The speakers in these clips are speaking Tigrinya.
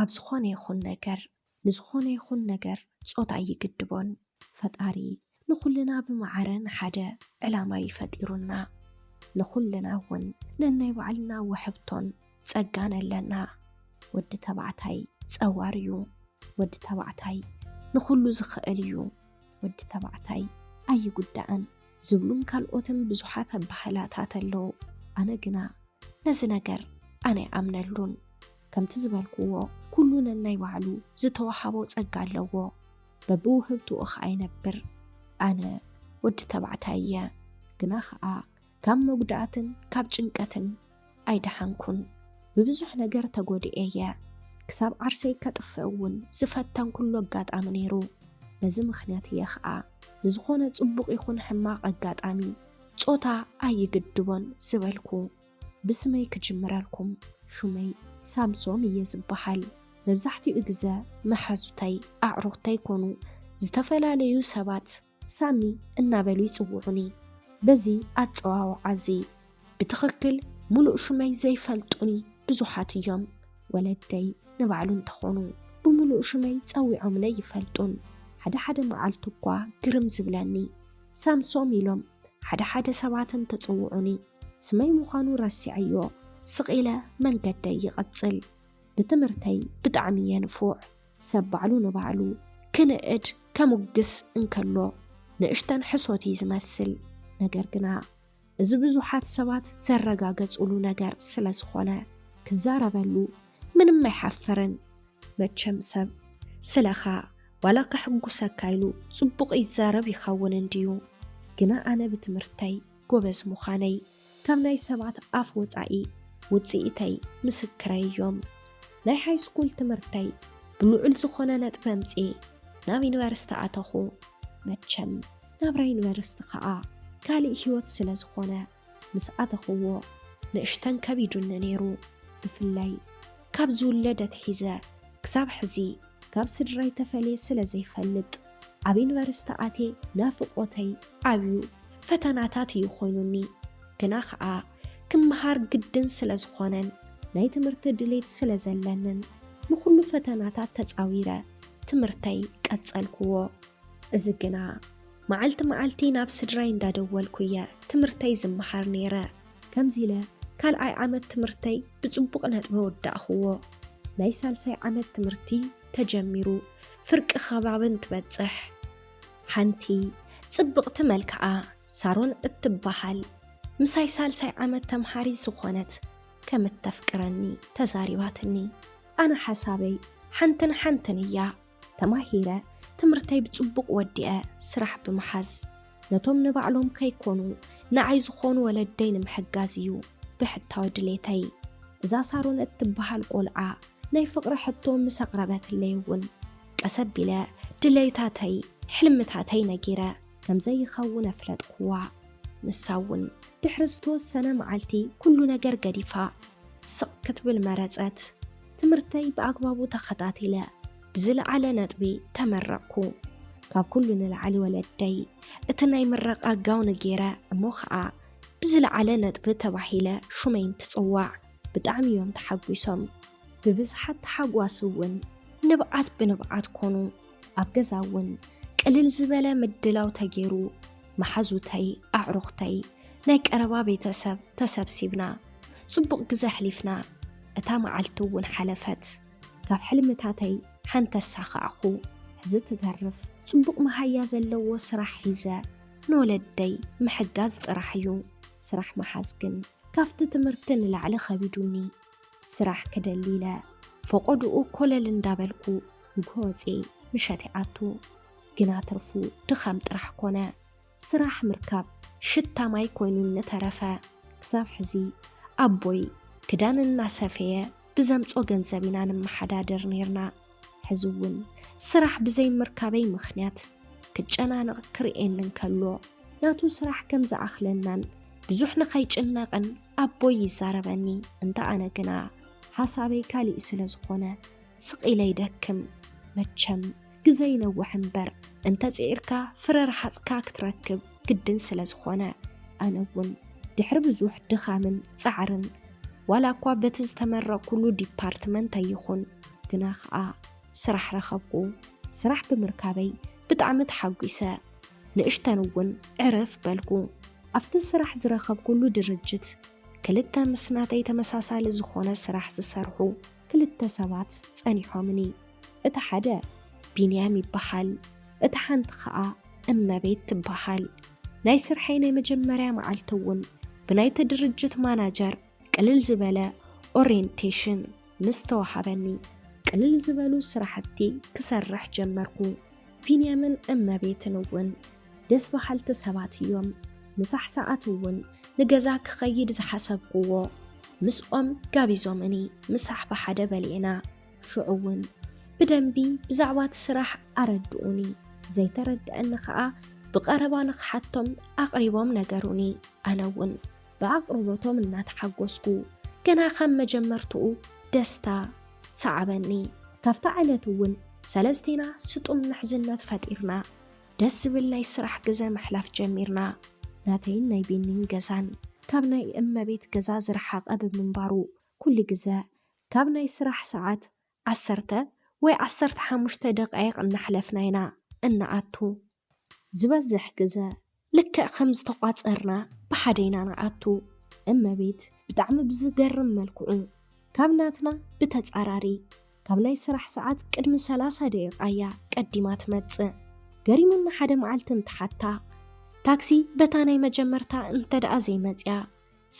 ኣብ ዝኾነ ይኹን ነገር ንዝኾነ ይኹን ነገር ጾታ ይግድቦን ፈጣሪ ንኹልና ብመዓረን ሓደ ዕላማ ይፈጢሩና ንኹልና እውን ነናይ ባዕልና ውሕብቶን ጸጋን ኣለና ወዲ ተባዕታይ ጸዋር እዩ ወዲ ተባዕታይ ንኹሉ ዝኽእል እዩ ወዲ ተባዕታይ ኣይጉዳእን ዝብሉን ካልኦትን ብዙሓት ባህላታት ኣለዉ ኣነ ግና ነዚ ነገር ኣነ ኣምነሉን ከምቲ ዝበልክዎ ኩሉ ነናይ ባዕሉ ዝተዋሃቦ ጸጋ ኣለዎ በብውህብትኡ ኸኣ ይነብር ኣነ ወዲ ተባዕታይ እየ ግና ኸኣ ካብ መጉዳእትን ካብ ጭንቀትን ኣይደሓንኩን ብብዙሕ ነገር ተጎዲኤ እየ ክሳብ ዓርሰይ ከጥፍእ እውን ዝፈተን ኩሉ ኣጋጣሚ ነይሩ ነዚ ምኽንያት እየ ኸኣ ንዝኾነ ጽቡቕ ይኹን ሕማቕ ኣጋጣሚ ጾታ ኣይግድቦን ዝበልኩ ብስመይ ክጅምረልኩም ሹመይ ሳምሶም እየ ዝበሃል መብዛሕትኡ ግዜ መሓዙተይ ኣዕሩኽተይ ኮኑ ዝተፈላለዩ ሰባት ሳሚ እናበሉ ይጽውዑኒ በዚ ኣጸዋውዓ እዚ ብትኽክል ሙሉእ ሹመይ ዘይፈልጡኒ ብዙሓት እዮም ወለደይ ንባዕሉ እንተኾኑ ብሙሉእ ሹመይ ጸዊዖምለይ ይፈልጡን ሓደ መዓልቲ እኳ ግርም ዝብለኒ ሳምሶም ኢሎም ሓደ ሰባትን ተጽውዑኒ ስመይ ምዃኑ ረሲዐዮ ስቂለ መንገደይ ይቐጽል ብትምህርተይ ብጣዕሚ እየ ንፉዕ ሰብ ባዕሉ ንባዕሉ ክንእድ ከሙግስ እንከሎ ንእሽተን ሕሶት ዝመስል ነገር ግና እዚ ብዙሓት ሰባት ዘረጋገጹሉ ነገር ስለ ዝኾነ ክዛረበሉ ምንም ኣይሓፈርን መቸም ሰብ ስለኻ ዋላ ከሕጉሰካ ኢሉ ጽቡቕ ይዛረብ ይኸውን እንድዩ ግና ኣነ ብትምህርተይ ጎበዝ ምዃነይ ካብ ናይ ሰባት ኣፍ ወፃኢ ውፅኢተይ ምስክረይ እዮም ናይ ሃይስኩል ትምህርተይ ብልዑል ዝኾነ ነጥቢ ኣምፂእ ናብ ዩኒቨርስቲ ኣተኹ መቸም ናብራ ዩኒቨርስቲ ኸኣ ካልእ ህይወት ስለ ዝኾነ ምስ ኣተኽዎ ንእሽተን ከቢዱኒ ነይሩ ብፍላይ ካብ ዝውለደት ሒዘ ክሳብ ሕዚ ካብ ስድራይ ተፈልየ ስለ ዘይፈልጥ ኣብ ዩኒቨርስቲ ኣቴ ናፍቆተይ ዓብዩ ፈተናታት እዩ ኮይኑኒ ግና ኸኣ ክምሃር ግድን ስለ ዝኾነን ናይ ትምህርቲ ድሌት ስለ ዘለንን ንኹሉ ፈተናታት ተጻዊረ ትምህርተይ ቀጸልክዎ እዚ ግና መዓልቲ ናብ ስድራይ እንዳደወልኩ እየ ትምህርተይ ዝመሃር ነይረ ከምዚ ኢለ ካልኣይ ዓመት ትምህርተይ ብጽቡቕ ነጥቢ ወዳእኽዎ ናይ ሳልሳይ ዓመት ትምህርቲ ተጀሚሩ ፍርቂ ኸባብን ትበጽሕ ሓንቲ ጽብቕቲ መልክዓ ሳሮን እትበሃል ምሳይ ሳልሳይ ዓመት ተምሃሪ ዝኾነት ከም እተፍቅረኒ ተዛሪባትኒ ኣነ ሓሳበይ ሓንትን እያ ተማሂረ ትምህርተይ ብጽቡቕ ወዲአ ስራሕ ብምሓዝ ነቶም ንባዕሎም ከይኮኑ ንዓይ ዝኾኑ ወለደይ ንምሕጋዝ እዩ ብሕታዊ ድሌተይ እዛ ሳሮን እትበሃል ቆልዓ ናይ ፍቕሪ ሕቶ ምስ ኣቕረበትለይ እውን ቀሰቢለ ድሌታተይ ሕልምታተይ ነጊረ ከምዘይኸውን ኣፍለጥክዋ ንሳ እውን ድሕሪ ዝተወሰነ መዓልቲ ኩሉ ነገር ገዲፋ ስቕ ክትብል መረጸት ትምህርተይ ብኣግባቡ ተኸታቲለ ብዝለዓለ ነጥቢ ተመረቕኩ ካብ ኩሉ ንላዕሊ ወለደይ እቲ ናይ ምረቓ ጋውን ገይረ እሞ ኸኣ ብዝለዓለ ነጥቢ ተባሂለ ሹመይን ትጽዋዕ ብጣዕሚ እዮም ተሓጒሶም ብብዝሓት ተሓጓስ እውን ንብዓት ብንብዓት ኮኑ ኣብ ገዛ እውን ቅልል ዝበለ ምድላው ተገይሩ መሓዙተይ ኣዕሩኽተይ ናይ ቀረባ ቤተሰብ ተሰብሲብና ጽቡቕ ግዜ ሕሊፍና እታ መዓልቲ እውን ሓለፈት ካብ ሕልምታተይ ሓንተሳ ኸኣኹ ሕዚ ትተርፍ ጽቡቕ መሃያ ዘለዎ ስራሕ ሒዘ ንወለደይ ምሕጋዝ ጥራሕ እዩ ስራሕ መሓዝ ግን ካብቲ ትምህርቲ ንላዕሊ ኸቢዱኒ ስራሕ ክደሊለ ፈቆድኡ ኮለል እንዳበልኩ ንጎወፂ ምሸቲኣቱ ግና ትርፉ ድኻም ጥራሕ ኮነ ስራሕ ምርካብ ሽታ ማይ ኮይኑ ነተረፈ ክሳብ ሕዚ ኣቦይ ክዳን እናሰፈየ ብዘምጾ ገንዘብ ኢና ንመሓዳደር ነርና ሕዚ እውን ስራሕ ብዘይ ምርካበይ ምኽንያት ክጨናነቕ ክርኤንን ከሎ ናቱ ስራሕ ከም ዝኣኽለናን ብዙሕ ንኸይጭነቕን ኣቦይ ይዛረበኒ እንተ ኣነ ግና ሓሳበይ ካሊእ ስለ ዝኾነ ስቂለ ይደክም መቸም ግዜ ይነውሕ እምበር እንተ ጽዒርካ ፍረ ረሓፅካ ክትረክብ ግድን ስለ ዝኾነ ኣነ እውን ድሕሪ ብዙሕ ድኻምን ጻዕርን ዋላ እኳ በቲ ዝተመረቕኩሉ ዲፓርትመንት ኣይኹን ግና ኸዓ ስራሕ ረኸብኩ ስራሕ ብምርካበይ ብጣዕሚ ተሓጒሰ ንእሽተን እውን ዕረፍ በልኩ ኣብቲ ስራሕ ዝረኸብኩሉ ድርጅት ክልተ ምስናተይ ተመሳሳሊ ዝኾነ ስራሕ ዝሰርሑ ክልተ ሰባት ጸኒሖምኒ እቲ ሓደ ቢንያም ይበሃል እቲ ሓንቲ ኸዓ እመቤት ትበሃል ናይ ስርሐይ ናይ መጀመርያ መዓልቲ እውን ብናይቲ ድርጅት ማናጀር ቅልል ዝበለ ኦሪየንቴሽን ምስ ተዋሃበኒ ቅልል ዝበሉ ስራሕቲ ክሰርሕ ጀመርኩ ቢንያምን እመቤትን እውን ደስ በሃልቲ ሰባት እዮም ምሳሕ ሰዓት እውን ንገዛ ክኸይድ ዝሓሰብክዎ ምስኦም ጋቢዞምኒ ምሳሕ ብሓደ በሊዕና ሽዑ እውን ብደንቢ ብዛዕባ እቲ ስራሕ ኣረድኡኒ ዘይተረድአኒ ኸዓ ብቐረባ ንኽሓቶም ኣቕሪቦም ነገሩኒ ኣነ እውን ብኣቕርቦቶም እናተሓጐስኩ ገና ካብ መጀመርትኡ ደስታ ሰዓበኒ ካብታ ዕለት እውን ሰለስቴና ስጡም ምሕዝነት ፈጢርና ደስ ዝብል ናይ ስራሕ ገዛ ምሕላፍ ጀሚርና ናተይን ናይ ቢኒን ገዛን ካብ ናይ እመቤት ገዛ ዝረሓቐ ብምንባሩ ኩሉ ግዜ ካብ ናይ ስራሕ ሰዓት 10 ወይ 15 ደቂቕ እናሕለፍና ኢና እናኣቱ ዝበዝሕ ግዜ ልክዕ ከም ዝተቋፀርና ብሓደ ኢና ንኣቱ እመቤት ብጣዕሚ ብዝገርም መልክዑ ካብ ናትና ብተጻራሪ ካብ ናይ ስራሕ ሰዓት ቅድሚ 30 ደቂቓ እያ ቀዲማ ትመጽእ ገሪሙና ሓደ መዓልቲ እንትሓታ ታክሲ በታ ናይ መጀመርታ እንተደኣ ዘይመጽያ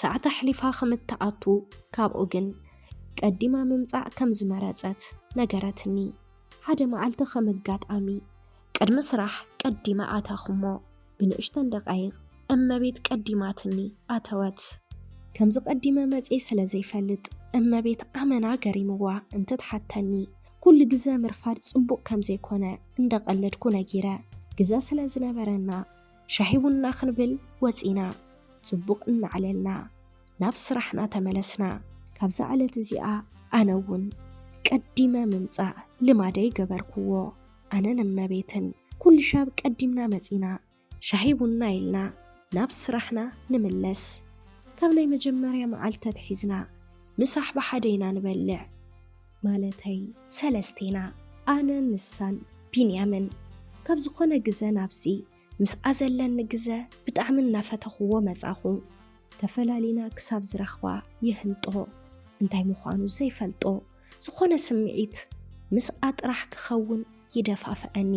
ሰዓት ኣሕሊፋ ከምትኣቱ ካብኡ ግን ቀዲማ ምምጻእ ከም ዝመረጸት ነገረትኒ ሓደ መዓልቲ ከም ኣጋጣሚ ቅድሚ ስራሕ ቀዲማ ኣታኹሞ ብንእሽተን ደቂቕ እመቤት ቀዲማትኒ ኣተወት ከምዚ ቀዲመ መጽ ስለ ዘይፈልጥ እመቤት ኣመና ገሪምዋ እንትትሓተኒ ኩሉ ግዜ ምርፋድ ጽቡቕ ከም ዘይኮነ እንደቀለድኩ ነጊረ ግዜ ስለ ዝነበረና ሻሂ ቡና ክንብል ወፂና ጽቡቕ እናዕለልና ናብ ስራሕና ተመለስና ካብዛ ዕለት እዚኣ ኣነ እውን ቀዲመ ምምጻእ ልማደይ ገበርክዎ ኣነን እመቤትን ኩሉ ሻብ ቀዲምና መጺና ሻሂ ቡና ኢልና ናብ ስራሕና ንምለስ ካብ ናይ መጀመርያ መዓልቲ ትሒዝና ምሳሕ ብሓደ ኢና ንበልዕ ማለተይ ሰለስቴና ኣነ ንሳን ቢንያምን ካብ ዝኾነ ግዜ ናብዚ ምስኣ ዘለኒ ግዜ ብጣዕሚ እናፈተኽዎ መጻኹ ተፈላሊና ክሳብ ዝረኽባ ይህንጦ እንታይ ምዃኑ ዘይፈልጦ ዝኾነ ስምዒት ምስኣ ጥራሕ ክኸውን ይደፋፍአኒ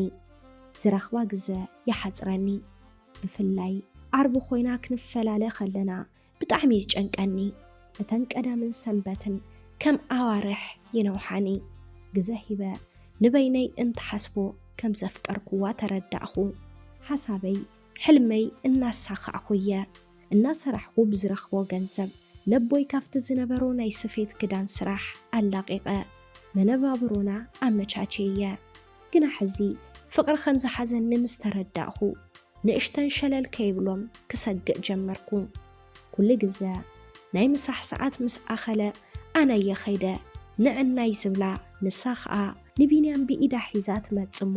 ዝረኽባ ግዜ ይሓፅረኒ ብፍላይ ዓርቢ ኮይና ክንፈላለ ከለና ብጣዕሚ ይጨንቀኒ እተን ቀዳምን ሰንበትን ከም ኣዋርሕ ይነውሓኒ ግዜ ሂበ ንበይነይ እንትሓስቦ ከም ዘፍቀርክዋ ተረዳእኹ ሓሳበይ ሕልመይ እናሳኻዕኹየ እናሰራሕኩ ብዝረኽቦ ገንዘብ ነቦይ ካፍቲ ዝነበሮ ናይ ስፌት ክዳን ስራሕ ኣላቂቐ መነባብሮና ኣመቻቸየ ግና ሕዚ ፍቕሪ ከም ዝሓዘኒ ምስ ተረዳእኹ ንእሽተን ሸለል ከይብሎም ክሰግእ ጀመርኩ ኩሉ ግዜ ናይ ምሳሕ ሰዓት ምስ ኣኸለ ኣነ የኸይደ ንዕናይ ዝብላ ንሳ ኸዓ ንቢንያም ብኢዳ ሒዛ ትመጽሞ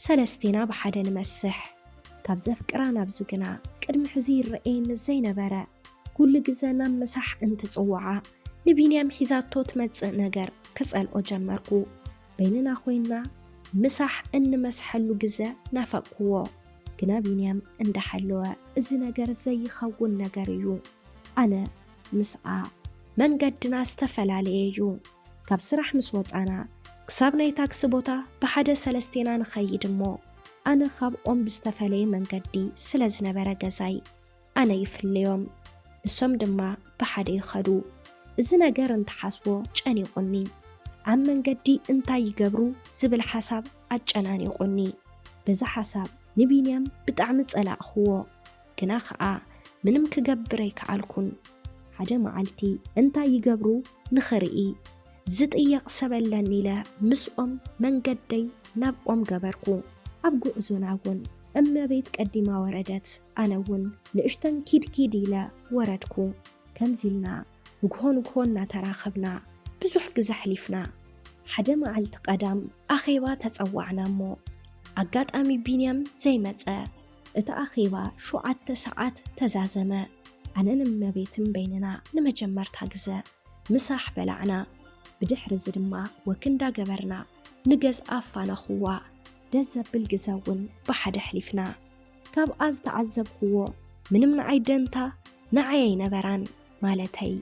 ሰለስቴና ብሓደ ንመስሕ ካብ ዘፍቅራ ናብዚ ግና ቅድሚ ሕዚ ይርአየኒ ዘይነበረ ኩሉ ግዜ ናብ ምሳሕ እንትጽውዓ ንቢንያም ሒዛቶ ትመጽእ ነገር ክጸልኦ ጀመርኩ በይንና ኮይና ምሳሕ እንመስሐሉ ግዜ ናፈቅክዎ ግና ቢንያም እንዳሓለወ እዚ ነገር ዘይኸውን ነገር እዩ ኣነ ምስኣ መንገድና ዝተፈላለየ እዩ ካብ ስራሕ ምስ ወፃና ክሳብ ናይ ታክሲ ቦታ ብሓደ ሰለስቴና ንኸይድ እሞ ኣነ ካብኦም ብዝተፈለየ መንገዲ ስለ ዝነበረ ገዛይ ኣነ ይፍለዮም ንሶም ድማ ብሓደ ይኸዱ እዚ ነገር እንትሓስቦ ጨኒቁኒ ኣብ መንገዲ እንታይ ይገብሩ ዝብል ሓሳብ ኣጨናኒቁኒ በዛ ሓሳብ ንቢንያም ብጣዕሚ ጸላእኽዎ ግና ኸዓ ምንም ክገብር ኣይከኣልኩን ሓደ መዓልቲ እንታይ ይገብሩ ንኽርኢ ዝጥየቕ ሰበለኒ ኢለ ምስኦም መንገደይ ናብኦም ገበርኩ ኣብ ጉዕዞና እውን እመቤት ቀዲማ ወረደት ኣነ እውን ንእሽተን ኪድኪድ ኢለ ወረድኩ ከምዚልና ንግሆ እናተራኸብና ብዙሕ ግዜ ሕሊፍና ሓደ መዓልቲ ቀዳም ኣኼባ ተጸዋዕና እሞ ኣጋጣሚ ቢንያም ዘይመጸ እቲ ኣኼባ 7 ሰዓት ተዛዘመ ኣነን እመቤትን በይንና ንመጀመርታ ግዜ ምሳሕ በላዕና بدحر زدما وكندا جبرنا نجز أفانا خوا دزب بالجزاون بحد حلفنا كاب أز تعذب خوا من عيدنتا نعي نبران مالتي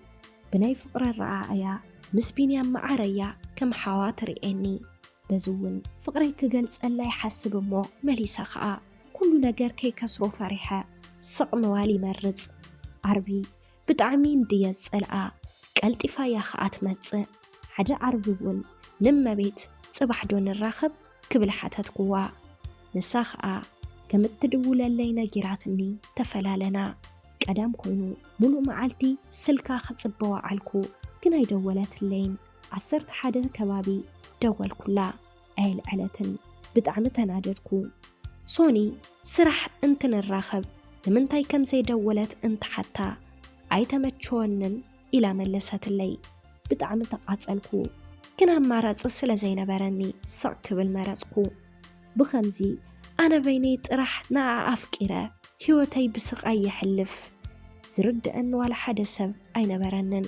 بناي فقر الرعايا مسبينيا معريا كم حواتر إني بزون فقري كجلس ألا يحسب مو مليسا خاء كل نجار كي كسرو فرحة سق موالي مرز عربي بتعمين ديز الآ قلت إفايا خاءت متس حدا عربيون لما بيت صباح دون الراخب كبل حتت قوا نساخ كم التدول اللينا جيراتني تفلالنا قدام كونو ملو معالتي سلكا خصبوا عالكو كنا يدولات اللين عصرت حدا كبابي دول كلا أيل علتن بدعمتنا نادركو سوني سرح انتن الراخب لمنتاي كم زي دولت انت حتى عيتمتشونن إلى ملسات اللي بدعمت قاتلكو كنا مارز السلا زين براني صعك بالمرزكو بخمزي أنا بينيت راح نا أفكره هوتي بسق أي حلف زرد أنه على حدا سب أين برانن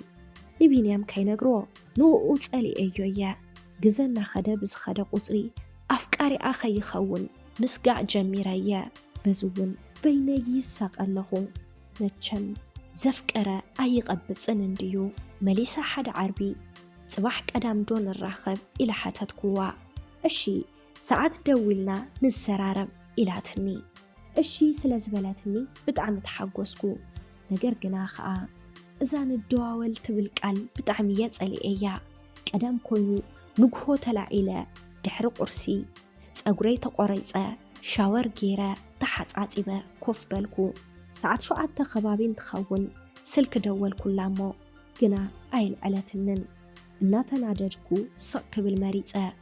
نبينيام كي نقرو نو أتسألي أيويا جزنا خدا بز خدا قصري أفكاري أخي يخون مسقع جميريا بزون بيني يساق اللهو نتشم زفكرة أي قبت أننديو مليسا حد عربي صباح قدام دون الراخب إلى حتت قوا الشي ساعات دولنا نزرارب إلى تني الشي سلازبلاتني بدعم تحقوسكو نجر جناخا إذا ندواول تبلكال بدعم يتسألي إياه قدام كويو نقهو تلعيلة دحر قرسي سأقري تقريسة شاور جيرة تحت عاتبة كوف بالكو ساعات شو عاد تخبابين تخون سلك دول كلامو جنا أيل على تنن الناتنا دجكو صق بالمريسة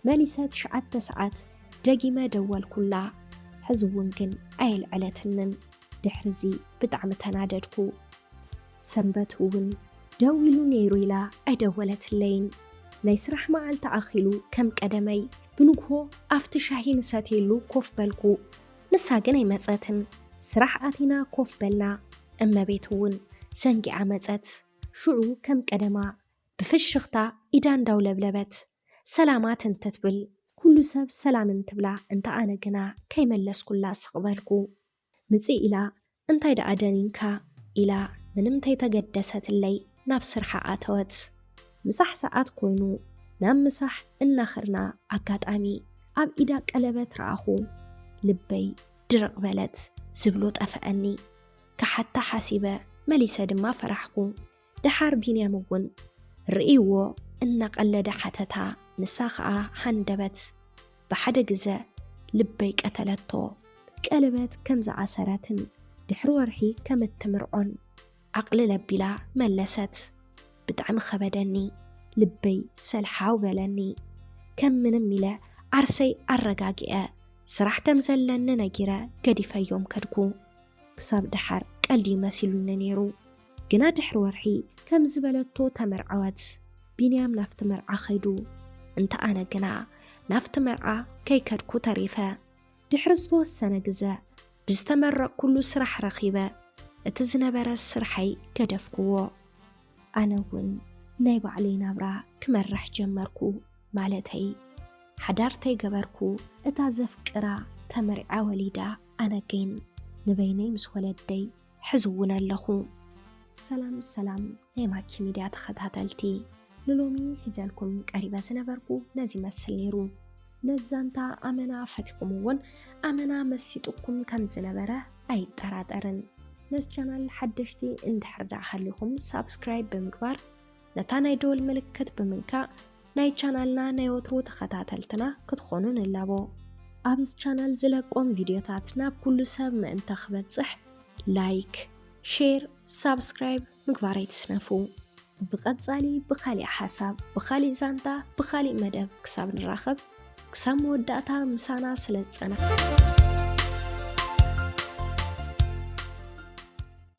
ماليسات شعات ساعات دقيمة دول كلا حزوونكن أيل على تنن دحرزي بدعم تنادجكو سنبتون داولو نيرويلا أدولت اللين نيسرح معال تأخيلو كم قدمي بنوكو أفتشاهي نساتيلو كوف بالكو نساقني مزاتن سرح آتنا كوف بلنا أما بيتون سنجي عمزات شعو كم قدما بفشختا إدان دولة بلبت سلامات تتبل كل سب سلام تبلع انت أنا جنا كي ملس كلا سقبالكو متي إلى انت إذا أدانينكا إلى منمتي تقدست اللي نفسر حقاتوت مسح ساعات كوينو نام مسح النخرنا عقات أمي أب إذا قلبت رأخو لبي درق بلد زبلوت أفأني كحتى حسيبة مليسة دما فرحكو دحار بينيامون رئيوو إن قلد حتتا نساخة حندبت بحد جزء لبيك قتلتو قلبت كم زعسرات دحرو رحي كم التمرعون عقل لبلا ملست بدعم خبدني لبي سلحاو بلني كم من ملا عرسي الرقاقئة سرح تمزلن نجرة قدفة يوم كدكو كساب دحر قلدي مسيلون نيرو جنا دحرو رحي كم زبلتو تمرعوات بينيام نفت مرعى خيدو انت أنا جنا نفت مرعى كي كدكو تريفة دحرزتو السنة جزاء بيستمر كل سرح رخيبة اتزنبر السرحي كدفكو أنا ون نايب علينا برا كمرح جمركو مالتي حدارتي قبركو اتازفكرا تمرعى وليدا أنا كين نبيني مسولدي حزونا اللخو سلام نيماكي ميديا تخدهاتلتي للومي حزالكم قريبا سنبركو نازي مسليرو نزانتا أمنا فتكمون أمنا مسيتكم كم زنبرة أي ترادرن نز جانال حدشتي اندحر داخلكم سابسكرايب بمقبار نتانا يدول ملكت بمنكا ناي چانالنا نيوترو تخطاتلتنا كتخونون اللابو أبز چانال زلقوم فيديوتاتنا بكل سب ما انتخبت صح لايك شير سابسكرايب مقباري تسنفو بقصالي بخالي حساب بخالي زانتا بخالي مدب كساب نراخب كسام وداتا مسانا سلسنا